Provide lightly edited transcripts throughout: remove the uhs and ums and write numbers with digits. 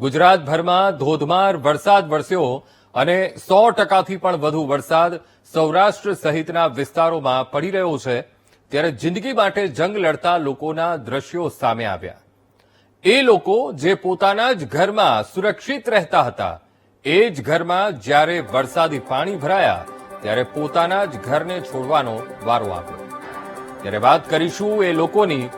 ગુજરાતભરમાં ધોધમાર વરસાદ વરસ્યો અને 100%થી પણ વધુ વરસાદ સૌરાષ્ટ્ર સહિતના વિસ્તારોમાં પડી રહ્યો છે ત્યારે જિંદગી માટે જંગ લડતા લોકોના દ્રશ્યો સામે આવ્યા। એ લોકો જે પોતાના જ ઘરમાં સુરક્ષિત રહેતા હતા એ જ ઘરમાં જ્યારે વરસાદી પાણી ભરાયા ત્યારે પોતાના જ ઘરને છોડવાનો વારો આવ્યો। ત્યારે વાત કરીશું એ લોકોની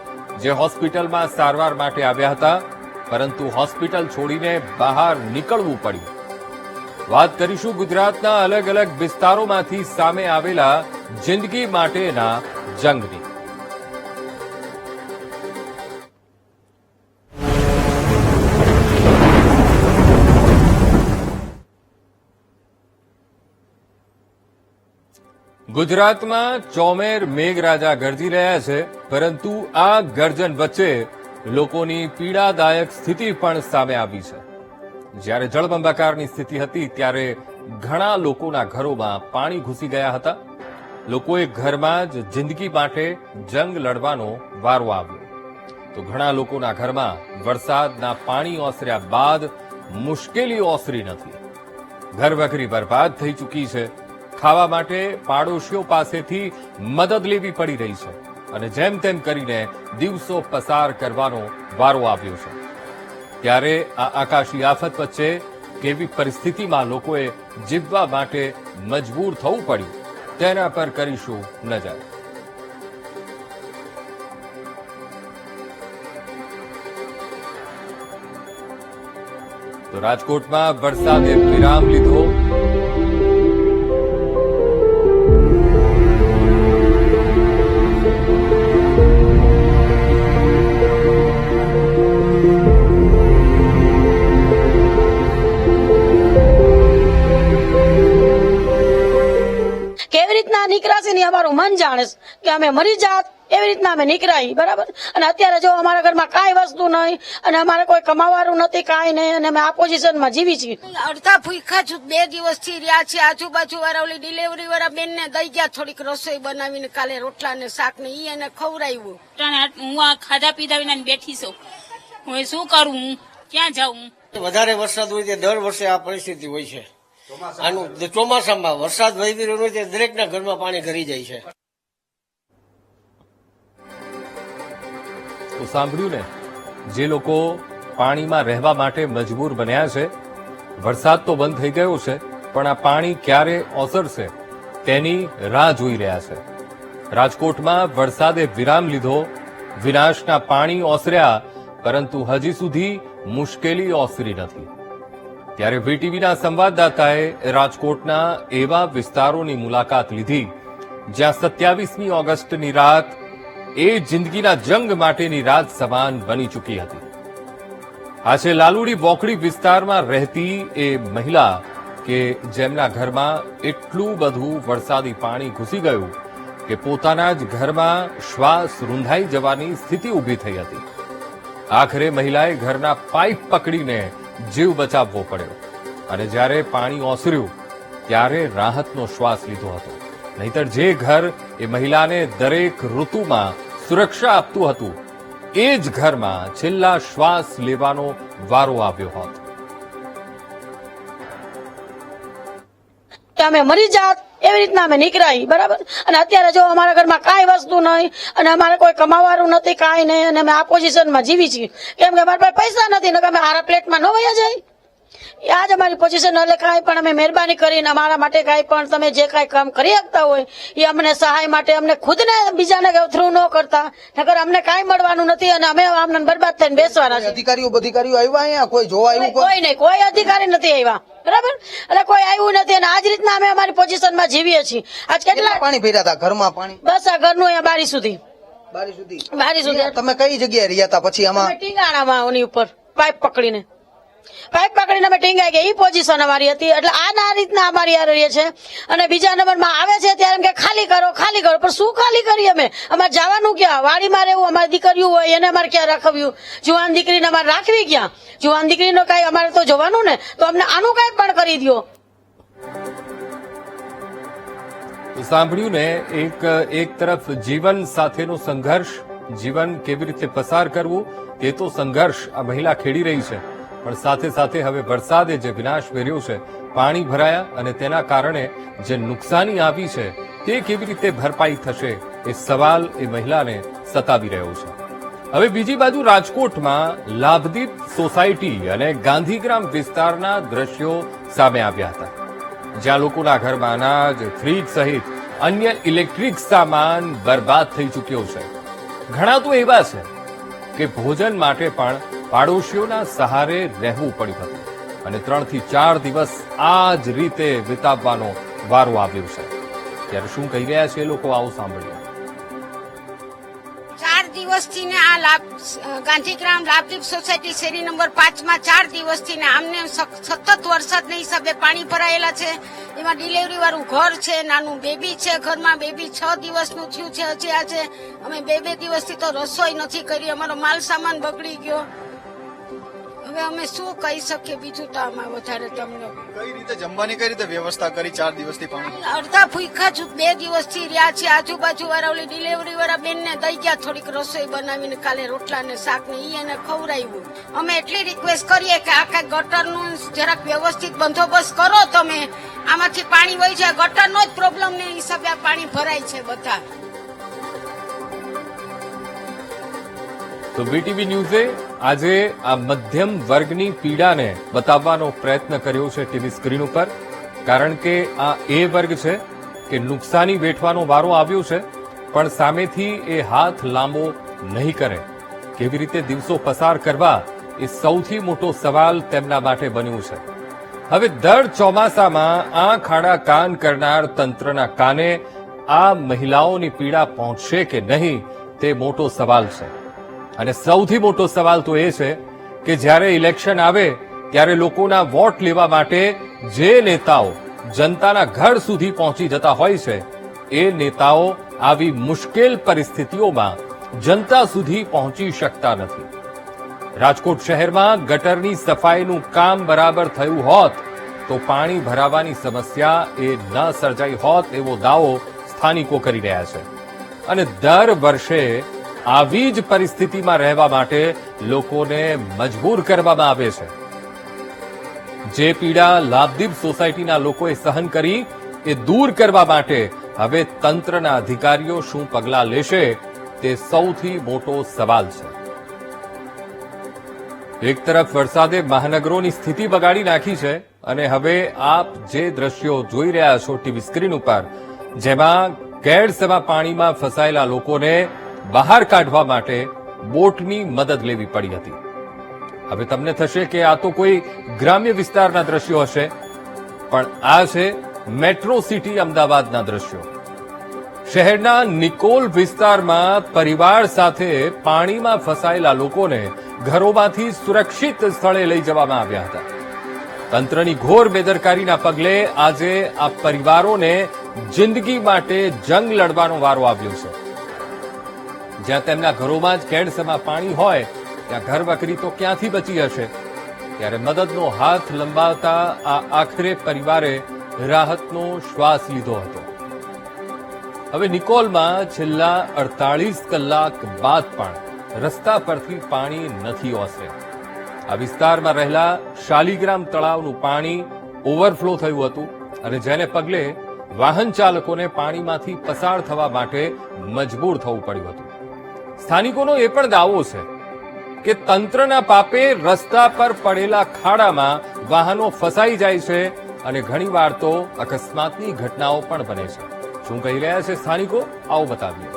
જે હોસ્પિટલમાં સારવાર માટે આવ્યા હતા પરંતુ હોસ્પિટલ છોડીને બહાર નીકળવું પડ્યું। વાત કરીશું ગુજરાતના અલગ અલગ વિસ્તારોમાંથી સામે આવેલા જિંદગી માટેના જંગની। ગુજરાતમાં ચોમેર મેઘરાજા ગરજી રહ્યા છે પરંતુ આ ગર્જન વચ્ચે લોકોની પીડાદાયક સ્થિતિ પણ સામે આવી છે। જ્યારે જળબંબાકારની સ્થિતિ હતી ત્યારે ઘણા લોકોના ઘરોમાં પાણી ઘૂસી ગયા હતા। લોકોએ ઘરમાં જ જિંદગી માટે જંગ લડવાનો વારો આવ્યો તો ઘણા લોકોના ઘરમાં વરસાદના પાણી ઓસર્યા બાદ મુશ્કેલી ઓસરી નથી। ઘરવખરી બરબાદ થઈ ચૂકી છે। ખાવા માટે પાડોશીઓ પાસેથી મદદ લેવી પડી રહી છે અને જેમ તેમ કરીને દિવસો પસાર કરવાનો વારો આવ્યો છે। ત્યારે આ આકાશી આફત વચ્ચે કેવી પરિસ્થિતિમાં લોકોએ જીવવા માટે મજબૂર થવું પડ્યું તેના પર કરીશું નજર। તો રાજકોટમાં વરસાદે વિરામ લીધો। કેવી રીતના નીકળાશે ને અમારું મન જાણે કે અમે મરી જાત એવી રીતના અમે નીકળાઈ બરાબર। અને અત્યારે જો અમારા ઘરમાં કાંઈ વસ્તુ નહીં અને અમારે કોઈ કમાવાનું નથી કાંઈ નહીં અને અમે આ પોઝિશનમાં જીવી છીએ। અડધા ભૂખા છું 2 દિવસથી રહ્યા છે। આજુબાજુ વાળા ઓલી ડિલિવરી વાળા બેન ને દઈ ગયા થોડીક રસોઈ બનાવીને કાલે રોટલા ને શાક ને ઈ એને ખવડાવ્યું। હું આ ખાધા પીધા વિના બેઠી છું। હવે શું કરું, હું ક્યાં જાઉં? વધારે વરસાદ હોય તે દર વર્ષે આ પરિસ્થિતિ હોય છે। આનું ચોમાસામાં વરસાદ વહી રહ્યો હોય દરેકના ઘરમાં પાણી ઘરી જાય છે। તો સાંભળ્યું ને, જે લોકો પાણીમાં રહેવા માટે મજબૂર બન્યા છે। વરસાદ તો બંધ થઈ ગયો છે પણ આ પાણી ક્યારે ઓસરશે તેની રાહ જોઈ રહ્યા છે। રાજકોટમાં વરસાદે વિરામ લીધો। વિનાશના પાણી ઓસર્યા પરંતુ હજી સુધી મુશ્કેલી ઓસરી નથી। ત્યારે વીટીવીના સંવાદદાતાએ રાજકોટના એવા વિસ્તારોની મુલાકાત લીધી જ્યાં 27મી ઓગસ્ટની રાત એ જિંદગીના જંગ માટેની રાત સમાન બની ચૂકી હતી। આ છે લાલુડી વોકડી વિસ્તારમાં રહેતી એ મહિલા કે જેમના ઘરમાં એટલું બધું વરસાદી પાણી ઘૂસી ગયું કે પોતાના જ ઘરમાં શ્વાસ રૂંધાઈ જવાની સ્થિતિ ઊભી થઈ હતી। આખરે મહિલાએ ઘરના પાઇપ પકડીને જીવ બચાવવો પડ્યો અને જ્યારે પાણી ઓસર્યું ત્યારે રાહતનો શ્વાસ લીધો હતો। નહીતર જે ઘર એ મહિલાને દરેક ઋતુમાં સુરક્ષા આપતું હતું એ જ ઘરમાં છેલ્લા શ્વાસ લેવાનો વારો આવ્યો હોત। અમે મરી જાત એવી રીતના અમે નીકળાઈ બરાબર। અને અત્યારે જો અમારા ઘરમાં કાંઈ વસ્તુ નહીં અને અમારે કોઈ કમાવાનું નથી કાંઈ નહીં અને અમે આ પોઝિશનમાં જીવી છીએ કેમ કે અમારા પાસે પૈસા નથી ને અમે હારા પ્લેટમાં ન વયા જાય। આ જ અમારી પોઝિશન એટલે કાંઈ પણ અમે મહેરબાની કરીને અમારા માટે કાંઈ પણ તમે જે કાંઈ કામ કરી શકતા હોય એ અમને સહાય માટે અમને ખુદને બીજાને થ્રુ ન કરતા નકર અમને કાંઈ મળવાનું નથી અને અમે અમને બરબાદ થઈને બેસવાના છે। અધિકારીઓ આવ્યા અહીંયા કોઈ જોવા આવ્યું? કોઈ નહીં, કોઈ અધિકારી નથી આવ્યા બરાબર। એટલે કોઈ આવ્યું નથી અને આજ રીતના અમે અમારી પોઝિશનમાં જીવીએ છીએ। આજ કેટલા પાણી ભર્યા હતા ઘરમાં? પાણી બસ આ ઘરનું અહીંયા બારી સુધી તમે કઈ જગ્યાએ રહ્યા હતા પછી? આમાં ટીંગાણામાં ઓની ઉપર પાઇપ પકડીને અમે ટીંગાઈ ગયા એ પોઝિશન અમારી હતી। એટલે આ રીતના અમારી આ રહીએ છે અને બીજા નંબરમાં આવે છે ત્યારે એમ કે ખાલી કરો પણ શું ખાલી કરીએ અમે? અમારે જવાનું ક્યાં? વાડીમાં રહેવું, અમારી દીકરીઓ હોય એને અમારે ક્યાં રાખવ્યું? જુવાન દીકરીને અમારે રાખવી ક્યાં? જુવાન દીકરીનો કઈ અમારે તો જોવાનું ને, તો અમને આનું કઈ પણ કરી દો। સાંભળ્યું ને, એક તરફ જીવન સાથેનો સંઘર્ષ, જીવન કેવી રીતે પસાર કરવું તે તો સંઘર્ષ આ મહિલા ખેડી રહી છે, પણ સાથે સાથે હવે વરસાદે જે વિનાશ વેર્યો છે, પાણી ભરાયા અને તેના કારણે જે નુકસાની આવી છે તે કેવી રીતે ભરપાઈ થશે એ સવાલ એ મહિલાને સતાવી રહ્યો છે. હવે બીજી બાજુ રાજકોટમાં લાભદીપ સોસાયટી અને ગાંધીગ્રામ વિસ્તારના દ્રશ્યો સામે આવ્યા હતા, જ્યાં લોકોના ઘરમાં અનાજ, ફ્રીજ સહિત અન્ય ઇલેક્ટ્રિક સામાન બરબાદ થઈ ચૂક્યો છે. ઘણા તો એવા છે કે ભોજન માટે પણ પાડોશીઓના સહારે રહેવું પડ્યું હતું અને 3 થી 4 દિવસ આ જ રીતે વિતાવવાનો વારો આવ્યો છે. ત્યારે શું કહી રહ્યા છે લોકો, આવો સાંભળીએ. 4 દિવસથી ને આ ગાંધીગ્રામ લાભદીપ સોસાયટી શેરી નંબર 5 માં 4 દિવસથી ને આમને સતત વરસાદના હિસાબે પાણી ભરાયેલા છે. એમાં ડિલિવરી વાળું ઘર છે, નાનું બેબી છે, ઘરમાં બેબી 6 દિવસનું થયું છે હજી આજે. અમે 2 દિવસથી તો રસોઈ નથી કરી, અમારો માલ સામાન બગડી ગયો. હવે અમે શું કહી શકીએ બીજું તો આમાં વધારે તમને. કઈ રીતે જમવાની કઈ રીતે વ્યવસ્થા કરી 4 દિવસથી પાણી? અડધા ભૂખા જ 2 દિવસથી રહ્યા છે. આજુબાજુ વાળા ઓલી ડિલિવરી વાળા બેનને દઈ ગયા થોડીક રસોઈ બનાવીને, કાલે રોટલા ને શાક ને ઈ એને ખવડાવ્યું. અમે એટલી રિક્વેસ્ટ કરીએ કે આ કઈ ગટરનું જરાક વ્યવસ્થિત બંદોબસ્ત કરો તમે. આમાંથી પાણી વહી જાય, ગટરનો જ પ્રોબ્લેમ ને હિસાબે આ પાણી ભરાય છે બધા. તો બીટીવી ન્યૂઝે આજે આ મધ્યમ વર્ગની પીડાને બતાવવાનો પ્રયત્ન કર્યો છે ટીવી સ્ક્રીન ઉપર, કારણ કે આ એ વર્ગ છે કે નુકસાની વેઠવાનો વારો આવ્યો છે, પણ સામેથી એ હાથ લાંબો નહીં કરે. કેવી રીતે દિવસો પસાર કરવા એ સૌથી મોટો સવાલ તેમના માટે બન્યું છે. હવે દર ચોમાસામાં આંખ આડા કાન કરનાર તંત્રના કાને આ મહિલાઓની પીડા પહોંચશે કે નહીં તે મોટો સવાલ છે. અને સૌથી મોટો સવાલ તો એ છે કે જ્યારે ઇલેક્શન આવે ત્યારે લોકોના વોટ લેવા માટે જે નેતાઓ જનતાના ઘર સુધી પહોંચી જતા હોય છે, એ નેતાઓ આવી મુશ્કેલ પરિસ્થિતિઓમાં જનતા સુધી પહોંચી શકતા નથી. રાજકોટ શહેરમાં ગટરની સફાઈનું કામ બરાબર થયું હોત તો પાણી ભરાવાની સમસ્યા એ ન સર્જાઈ હોત એવો દાવો સ્થાનિકો કરી રહ્યા છે. અને દર વર્ષે આવી જ પરિસ્થિતિમાં રહેવા માટે લોકોને મજબૂર કરવામાં આવે છે. જે પીડા લાભદીપ સોસાયટીના લોકોએ સહન કરી એ દૂર કરવા માટે હવે તંત્રના અધિકારીઓ શું પગલાં લેશે તે સૌથી મોટો સવાલ છે. એક તરફ વરસાદે મહાનગરોની સ્થિતિ બગાડી નાખી છે અને હવે આપ જે દ્રશ્યો જોઈ રહ્યા છો ટીવી સ્ક્રીન ઉપર, જેમાં ગેરસમા પાણીમાં ફસાયેલા લોકોને બહાર કાઢવા માટે બોટની મદદ લેવી પડી હતી. હવે તમને થશે કે આ તો કોઈ ગ્રામ્ય વિસ્તારના દ્રશ્યો હશે, પણ આ છે મેટ્રો સિટી અમદાવાદના દ્રશ્યો. શહેરના નિકોલ વિસ્તારમાં પરિવાર સાથે પાણીમાં ફસાયેલા લોકોને ઘરોમાંથી સુરક્ષિત સ્થળે લઈ જવામાં આવ્યા હતા. તંત્રની ઘોર બેદરકારીના પગલે આજે આ પરિવારોને જિંદગી માટે જંગ લડવાનો વારો આવ્યો છે. જ્યાં તેમના ઘરોમાં જ કેડસમાં પાણી હોય ત્યાં ઘરવકરી તો ક્યાંથી બચી હશે? ત્યારે મદદનો હાથ લંબાવતા આ આખરે પરિવારે રાહતનો શ્વાસ લીધો હતો. હવે નિકોલમાં છેલ્લા 48 કલાક બાદ પણ રસ્તા પરથી પાણી નથી ઓસર્યા. આ વિસ્તારમાં રહેલા શાલીગ્રામ તળાવનું પાણી ઓવરફ્લો થયું હતું અને જેને પગલે વાહન ચાલકોને પાણીમાંથી પસાર થવા માટે મજબૂર થવું પડ્યું હતું. સ્થાનિકોનો એ પણ દાવો છે કે તંત્રના પાપે રસ્તા પર પડેલા ખાડામાં વાહનો ફસાઈ જાય છે અને ઘણીવાર તો અકસ્માતની ઘટનાઓ પણ બને છે. શું કહી રહ્યા છે સ્થાનિકો, આવો બતાવીએ.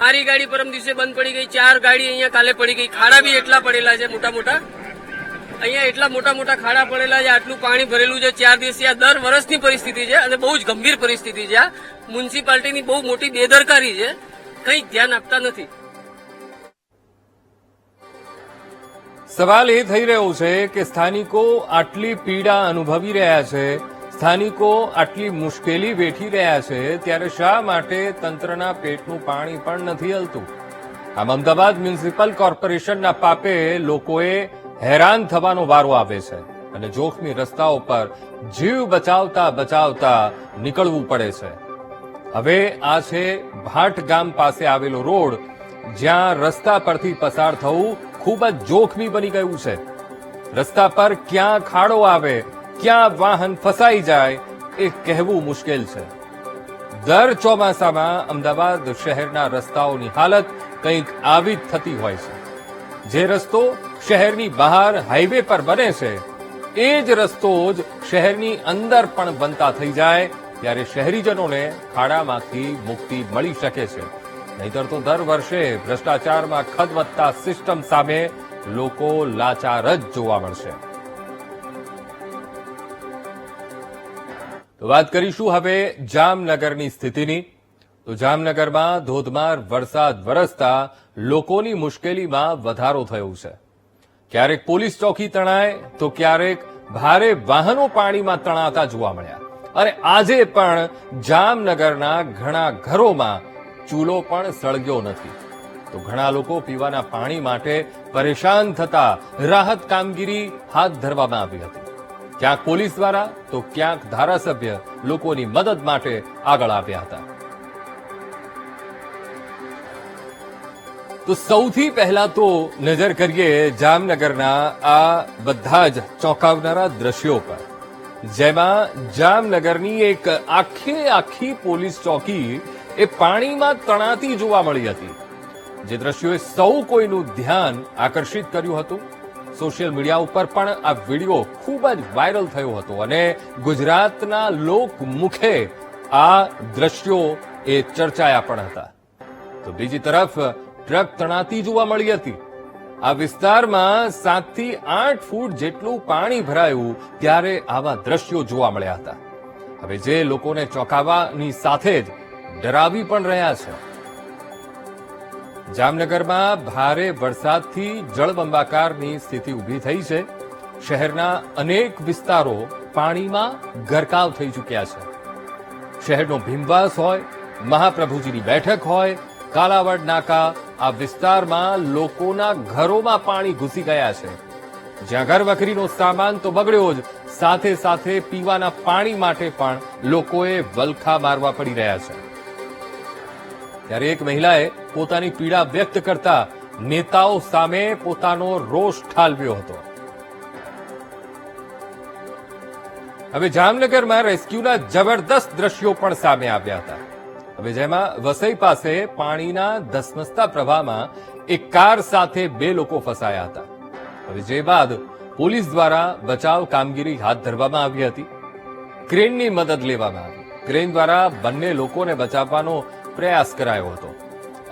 મારી ગાડી પરમ દિવસે બંધ પડી ગઈ, 4 ગાડી અહીંયા કાલે પડી ગઈ. ખાડા બી એટલા પડેલા છે મોટા મોટા, અહીંયા એટલા મોટા મોટા ખાડા પડેલા છે. આટલું પાણી ભરેલું છે 4 દિવસથી. આ દર વર્ષની પરિસ્થિતિ છે અને બહુ જ ગંભીર પરિસ્થિતિ છે. આ મ્યુનિસિપાલિટીની બહુ મોટી બેદરકારી છે, કંઈ ધ્યાન આપતા નથી. સવાલ એ થઈ રહ્યો છે કે સ્થાનિકો આટલી પીડા અનુભવી રહ્યા છે, સ્થાનિકો આટલી મુશ્કેલી વેઠી રહ્યા છે, ત્યારે શા માટે તંત્રના પેટનું પાણી પણ નથી હલતું? આમ અમદાવાદ મ્યુનિસિપલ કોર્પોરેશનના પાપે લોકોએ હેરાન થવાનો વારો આવે છે અને જોખમી રસ્તાઓ પર જીવ બચાવતા બચાવતા નીકળવું પડે છે. હવે આ છે ભાટ ગામ પાસે આવેલો રોડ, જ્યાં રસ્તા પરથી પસાર થવું ખૂબ જ જોખમી બની ગયું છે. રસ્તા પર ક્યાં ખાડો આવે, ક્યાં વાહન ફસાઈ જાય એ કહેવું મુશ્કેલ છે. દર ચોમાસામાં અમદાવાદ શહેરના રસ્તાઓની હાલત કંઈક આવી જ થતી હોય છે. જે રસ્તો શહેરની બહાર હાઈવે પર બને છે એ જ રસ્તો જ શહેરની અંદર પણ બનતા થઈ જાય ત્યારે શહેરીજનોને ખાડામાંથી મુક્તિ મળી શકે છે. નહીતર તો દર વર્ષે ભ્રષ્ટાચારમાં ખદવત્તા સિસ્ટમ સામે લોકો લાચાર જ જોવા મળશે. તો વાત કરીશું હવે જામનગરની સ્થિતિની. તો જામનગરમાં ધોધમાર વરસાદ વરસતા લોકોની મુશ્કેલીમાં વધારો થયો છે. ક્યારેક પોલીસ ચોકી તણાય તો ક્યારેક ભારે વાહનો પાણીમાં તણાતા જોવા મળ્યા. અને આજે પણ જામનગરના ઘણા ઘરોમાં ચૂલો પણ સળગ્યો નથી. તો ઘણા લોકો પીવાના પાણી માટે પરેશાન થતા રાહત કામગીરી હાથ ધરવામાં આવી હતી. ક્યાંક પોલીસ દ્વારા તો ક્યાંક ધારાસભ્ય લોકોની મદદ માટે આગળ આવ્યા હતા. તો સૌથી પહેલા તો નજર કરીએ જામનગરના આ બધા જ ચોંકાવનારા દ્રશ્યો પર, જેમાં જામનગરની એક આખી પોલીસ ચોકી એ પાણીમાં તણાતી જોવા મળી હતી. જે દ્રશ્યોએ સૌ કોઈનું ધ્યાન આકર્ષિત કર્યું હતું. સોશિયલ મીડિયા ઉપર પણ આ વિડીયો ખૂબ જ વાયરલ થયો હતો અને ગુજરાતના લોકમુખે આ દ્રશ્યો એ ચર્ચાયા પણ હતા. તો બીજી તરફ ટ્રક તણાતી જોવા મળી હતી. આ વિસ્તારમાં 7 થી 8 ફૂટ જેટલું પાણી ભરાયું ત્યારે આવા દ્રશ્યો જોવા મળ્યા હતા. હવે જે લોકોને ચોંકાવવાની સાથે જ ડરાવી પણ રહ્યા છે. જામનગરમાં ભારે વરસાદથી જળબંબાકારની સ્થિતિ ઊભી થઈ છે. શહેરના અનેક વિસ્તારો પાણીમાં ગરકાવ થઈ ચૂક્યા છે. શહેરનો ભીમવાસ હોય, મહાપ્રભુજીની બેઠક હોય, કાલાવડ નાકા, આ વિસ્તારમાં લોકોના ઘરોમાં પાણી ઘૂસી ગયા છે. જ્યાં ઘરવખરીનો સામાન તો બગડ્યો જ, સાથે સાથે પીવાના પાણી માટે પણ લોકોએ વલખા મારવા પડી રહ્યા છે. ત્યારે એક મહિલાએ પોતાની પીડા વ્યક્ત કરતા નેતાઓ સામે પોતાનો રોષ ઠાલવ્યો હતો. હવે જામનગરમાં રેસ્ક્યુના જબરદસ્ત દ્રશ્યો પણ સામે આવ્યા હતા. હવે જેમાં વસઈ પાસે પાણીના ધસમસતા પ્રવાહમાં એક કાર સાથે 2 લોકો ફસાયા હતા. હવે જે બાદ પોલીસ દ્વારા બચાવ કામગીરી હાથ ધરવામાં આવી હતી. ક્રેનની મદદ લેવામાં આવી. ક્રેન દ્વારા બંને લોકોને બચાવવાનો પ્રયાસ કરાયો હતો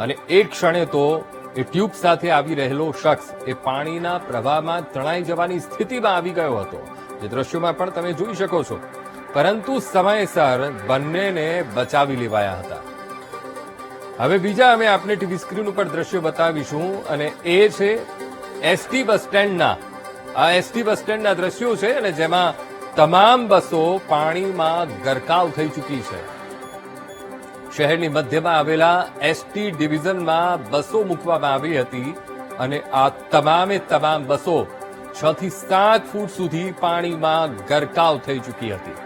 અને એક ક્ષણે તો એ ટ્યુબ સાથે આવી રહેલો શખ્સ એ પાણીના પ્રવાહમાં તણાઈ જવાની સ્થિતિમાં આવી ગયો હતો. જે દ્રશ્યોમાં પણ તમે જોઈ શકો છો. પરંતુ સમયસર બંનેને બચાવી લેવાયા હતા. હવે બીજા અમે આપને ટીવી સ્ક્રીન ઉપર દ્રશ્યો બતાવીશું અને એ છે એસટી બસ સ્ટેન્ડના. આ એસટી બસ સ્ટેન્ડના દ્રશ્યો છે અને જેમાં તમામ બસો પાણીમાં ગરકાવ થઈ ચૂકી છે. શહેરની મધ્યમાં આવેલા એસટી ડિવિઝનમાં બસો મૂકવામાં આવી હતી અને આ તમામે તમામ બસો 6 થી 7 ફૂટ સુધી પાણીમાં ગરકાવ થઈ ચૂકી હતી.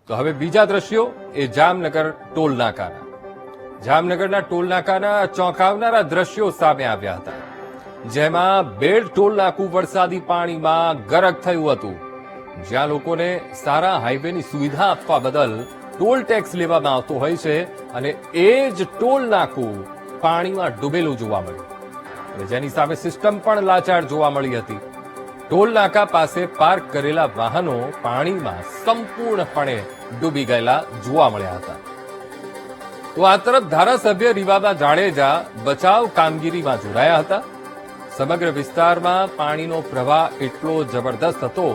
તો હવે બીજા દ્રશ્યો એ જામનગર ટોલ નાકાના. જામનગરના ટોલ નાકાના ચોંકાવનારા દ્રશ્યો સામે આવ્યા હતા. જેમાં બેડ ટોલ નાકું વરસાદી પાણીમાં ગરક થયું હતું. જ્યાં લોકોને સારા હાઈવેની સુવિધા આપવા બદલ ટોલ ટેક્સ લેવામાં આવતો હોય છે અને એ જ ટોલ નાકું પાણીમાં ડૂબેલું જોવા મળ્યું. જેની સામે સિસ્ટમ પણ લાચાર જોવા મળી હતી. ટોલ નાકા પાસે પાર્ક કરેલા વાહનો પાણીમાં સંપૂર્ણપણે ડૂબી ગયેલા જોવા મળ્યા હતા. તો આ તરફ ધારાસભ્ય રીવાબા જાડેજા બચાવ કામગીરીમાં જોડાયા હતા. સમગ્ર વિસ્તારમાં પાણીનો પ્રવાહ એટલો જબરદસ્ત હતો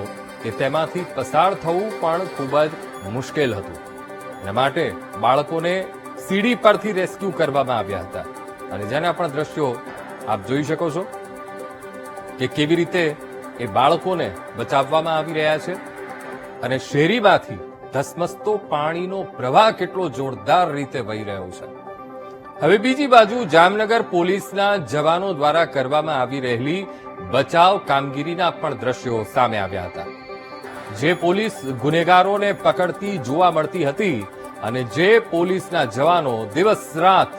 કે તેમાંથી પસાર થવું પણ ખૂબ જ મુશ્કેલ હતું. એના માટે બાળકોને સીડી પરથી રેસ્ક્યુ કરવામાં આવ્યા હતા અને જેના પણ દ્રશ્યો આપ જોઈ શકો છો કે કેવી રીતે એ બાળકોને બચાવવામાં આવી રહ્યા છે અને શેરીમાંથી ધસમસતો પાણીનો પ્રવાહ કેટલો જોરદાર રીતે વહી રહ્યો છે. હવે બીજી બાજુ જામનગર પોલીસના જવાનો દ્વારા કરવામાં આવી રહેલી બચાવ કામગીરીના પણ દ્રશ્યો સામે આવ્યા હતા. જે પોલીસ ગુનેગારોને પકડતી જોવા મળતી હતી અને જે પોલીસના જવાનો દિવસ રાત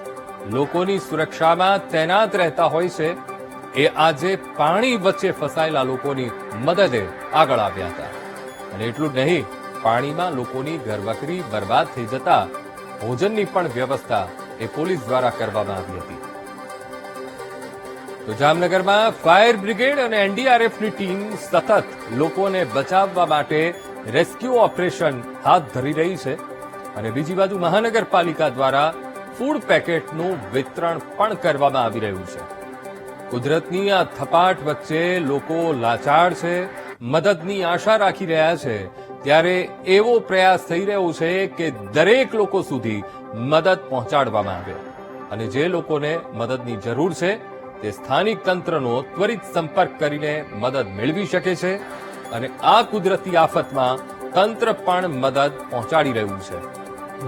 લોકોની સુરક્ષામાં તૈનાત રહેતા હોય છે એ આજે પાણી વચ્ચે ફસાયેલા લોકોની મદદે આગળ આવ્યા હતા. અને એટલું જ નહીં, પાણીમાં લોકોની ઘરવખરી બરબાદ થઈ જતા ભોજનની પણ વ્યવસ્થા એ પોલીસ દ્વારા કરવામાં આવી હતી. તો જામનગરમાં ફાયર બ્રિગેડ અને એનડીઆરએફની ટીમ સતત લોકોને બચાવવા માટે રેસ્ક્યુ ઓપરેશન હાથ ધરી રહી છે. અને બીજી બાજુ મહાનગરપાલિકા દ્વારા ફૂડ પેકેટનું વિતરણ પણ કરવામાં આવી રહ્યું છે. કુદરતની આ થપાટ વચ્ચે લોકો લાચાર છે, મદદની આશા રાખી રહ્યા છે, ત્યારે એવો પ્રયાસ થઈ રહ્યો છે કે દરેક લોકો સુધી મદદ પહોંચાડવામાં આવે. અને જે લોકોને મદદની જરૂર છે તે સ્થાનિક તંત્રનો ત્વરિત સંપર્ક કરીને મદદ મેળવી શકે છે. અને આ કુદરતી આફતમાં તંત્ર પણ મદદ પહોંચાડી રહ્યું છે.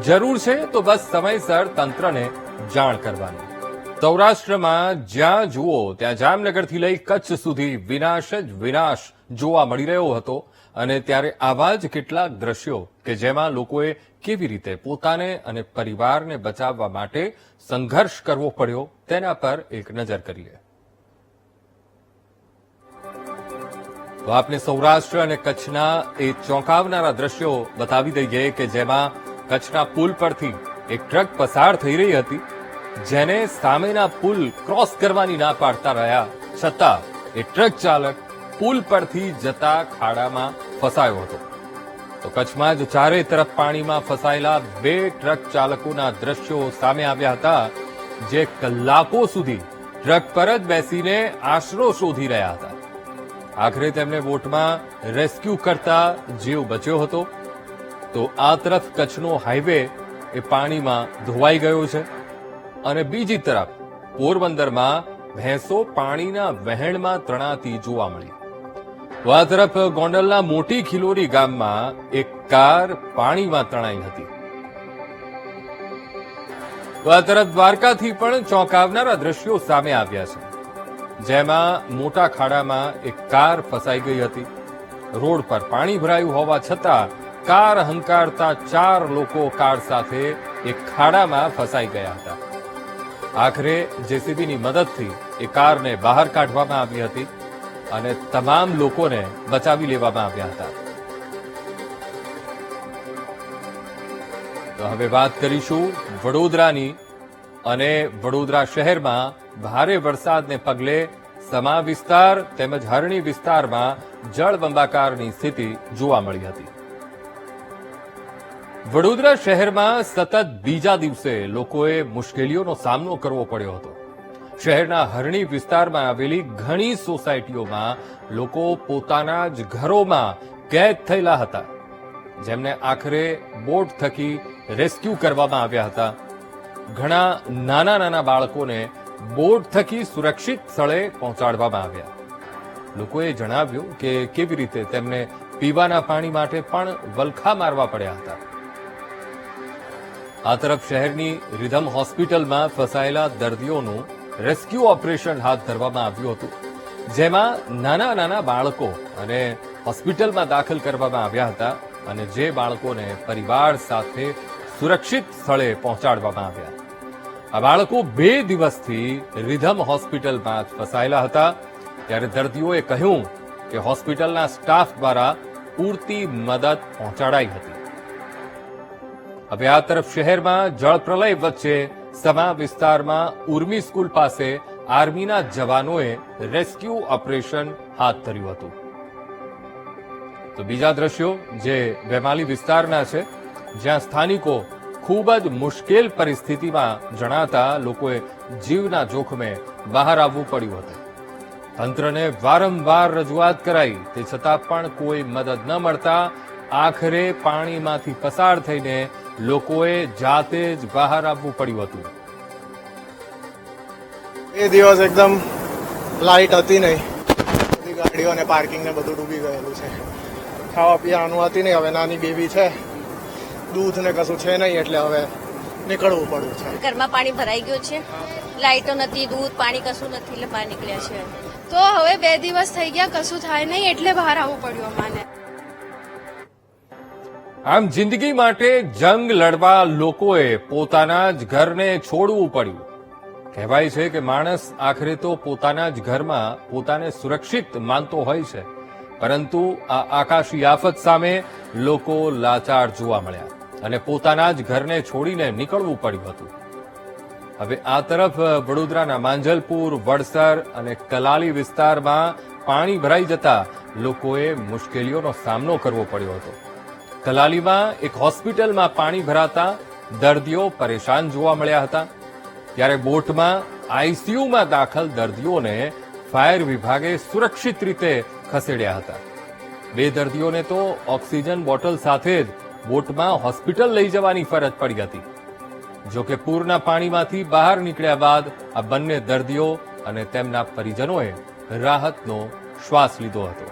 જરૂર છે તો બસ સમયસર તંત્રને જાણ કરવાની. સૌરાષ્ટ્રમાં જ્યાં જુઓ ત્યાં જામનગરથી લઈ કચ્છ સુધી વિનાશ જ વિનાશ જોવા મળી રહ્યો હતો. અને ત્યારે આવા જ કેટલાક દ્રશ્યો કે જેમાં લોકોએ કેવી રીતે પોતાને અને પરિવારને બચાવવા માટે સંઘર્ષ કરવો પડ્યો તેના પર એક નજર કરીએ. તો આપને સૌરાષ્ટ્ર અને કચ્છના એ ચોંકાવનારા દ્રશ્યો બતાવી દઈએ કે જેમાં કચ્છના પુલ પરથી એક ટ્રક પસાર થઈ રહી હતી, જેને સામેના પુલ ક્રોસ કરવાની ના પાડતા રહ્યા છતાં એ ટ્રક ચાલક પુલ પરથી જતા ખાડામાં ફસાયો હતો. તો કચ્છમાં જ ચારે તરફ પાણીમાં ફસાયેલા 2 ટ્રક ચાલકોના દ્રશ્યો સામે આવ્યા હતા, જે કલાકો સુધી ટ્રક પર જ બેસીને આશરો શોધી રહ્યા હતા. આખરે તેમને બોટમાં રેસ્ક્યુ કરતા જીવ બચ્યો હતો. તો આ તરફ કચ્છનો હાઈવે એ પાણીમાં ધોવાઈ ગયો છે અને બીજી તરફ પોરબંદરમાં ભેંસો પાણીના વહેણમાં તણાતી જોવા મળી. તો આ તરફ ગોંડલના મોટી ખિલોરી ગામમાં એક કાર પાણીમાં તણાઈ હતી. તો આ તરફ દ્વારકાથી પણ ચોંકાવનારા દ્રશ્યો સામે આવ્યા છે, જેમાં મોટા ખાડામાં એક કાર ફસાઈ ગઈ હતી. રોડ પર પાણી ભરાયું હોવા છતાં કાર હંકારતા 4 લોકો કાર સાથે એક ખાડામાં ફસાઈ ગયા હતા. આખરે જેસીબીની મદદથી એ કારને બહાર કાઢવામાં આવી હતી અને તમામ લોકોને બચાવી લેવામાં આવ્યા હતા. તો હવે વાત કરીશું વડોદરાની. અને વડોદરા શહેરમાં ભારે વરસાદને પગલે સમા વિસ્તાર તેમજ હરણી વિસ્તારમાં જળબંબાકારની સ્થિતિ જોવા મળી હતી. વડોદરા શહેરમાં સતત બીજા દિવસે લોકોએ મુશ્કેલીઓનો સામનો કરવો પડ્યો હતો. શહેરના હરણી વિસ્તારમાં આવેલી ઘણી સોસાયટીઓમાં લોકો પોતાના જ ઘરોમાં કેદ થયેલા હતા, જેમને આખરે બોટ થકી રેસ્ક્યુ કરવામાં આવ્યા હતા. ઘણા નાના નાના બાળકોને બોટ થકી સુરક્ષિત સ્થળે પહોંચાડવામાં આવ્યા. લોકોએ જણાવ્યું કે કેવી રીતે તેમને પીવાના પાણી માટે પણ વલખા મારવા પડ્યા હતા. આ તરફ શહેરની રિધમ હોસ્પિટલમાં ફસાયેલા દર્દીઓનું રેસ્ક્યુ ઓપરેશન હાથ ધરવામાં આવ્યું હતું, જેમાં નાના નાના બાળકો અને હોસ્પિટલમાં દાખલ કરવામાં આવ્યા હતા. અને જે બાળકોને પરિવાર સાથે સુરક્ષિત સ્થળે પહોંચાડવામાં આવ્યા. આ બાળકો 2 દિવસથી રિધમ હોસ્પિટલમાં ફસાયેલા હતા. ત્યારે દર્દીઓએ કહ્યું કે હોસ્પિટલના સ્ટાફ દ્વારા પૂરતી મદદ પહોંચાડાઈ હતી. હવે આ તરફ શહેરમાં જળપ્રલય વચ્ચે સમા વિસ્તારમાં ઉર્મી સ્કૂલ પાસે આર્મીના જવાનોએ રેસ્ક્યુ ઓપરેશન હાથ ધર્યું હતું. તો બીજા દ્રશ્યો જે વેમાલી વિસ્તારના છે, જ્યાં સ્થાનિકો ખૂબ જ મુશ્કેલ પરિસ્થિતિમાં જણાતા લોકોએ જીવના જોખમે બહાર આવવું પડ્યું હતું. તંત્રને વારંવાર રજૂઆત કરાઈ, તે છતાં પણ કોઈ મદદ ન મળતા આખરે પાણીમાંથી પસાર થઈને લોકોએ જાતે જ બહાર આવવું પડ્યું હતું. એ દિવસ એકદમ લાઇટ હતી નહીં, બધી ગાડીઓ અને પાર્કિંગ ને બધું ડૂબી ગયેલું છે. ખાવા પીવાનું હતી નહીં. હવે નાની બેબી છે, દૂધ ને કશું છે નહીં, એટલે હવે નીકળવું પડ્યું છે. ઘરમાં પાણી ભરાઈ ગયું છે, લાઇટો નથી, દૂધ પાણી કશું નથી, એટલે બહાર નીકળ્યા છે. તો હવે 2 દિવસ થઈ ગયા, કશું થાય નહીં, એટલે બહાર આવવું પડ્યું અમારે. આમ જિંદગી માટે જંગ લડવા લોકોએ પોતાના જ ઘરને છોડવું પડ્યું. કહેવાય છે કે માણસ આખરે તો પોતાના જ ઘરમાં પોતાને સુરક્ષિત માનતો હોય છે, પરંતુ આ આકાશી આફત સામે લોકો લાચાર જોવા મળ્યા અને પોતાના જ ઘરને છોડીને નીકળવું પડ્યું હતું. હવે આ તરફ વડોદરાના માંજલપુર, વડસર અને કલાલી વિસ્તારમાં પાણી ભરાઈ જતા લોકોએ મુશ્કેલીઓનો સામનો કરવો પડ્યો હતો. કલાલીમાં એક હોસ્પિટલમાં પાણી ભરાતા દર્દીઓ પરેશાન જોવા મળ્યા હતા, ત્યારે બોટમાં આઈસીયુમાં દાખલ દર્દીઓને ફાયર વિભાગે સુરક્ષિત રીતે ખસેડ્યા હતા. 2 દર્દીઓને તો ઓક્સિજન બોટલ સાથે જ બોટમાં હોસ્પિટલ લઈ જવાની ફરજ પડી હતી. જોકે પૂરના પાણીમાંથી બહાર નીકળ્યા બાદ આ બંને દર્દીઓ અને તેમના પરિજનોએ રાહતનો શ્વાસ લીધો હતો.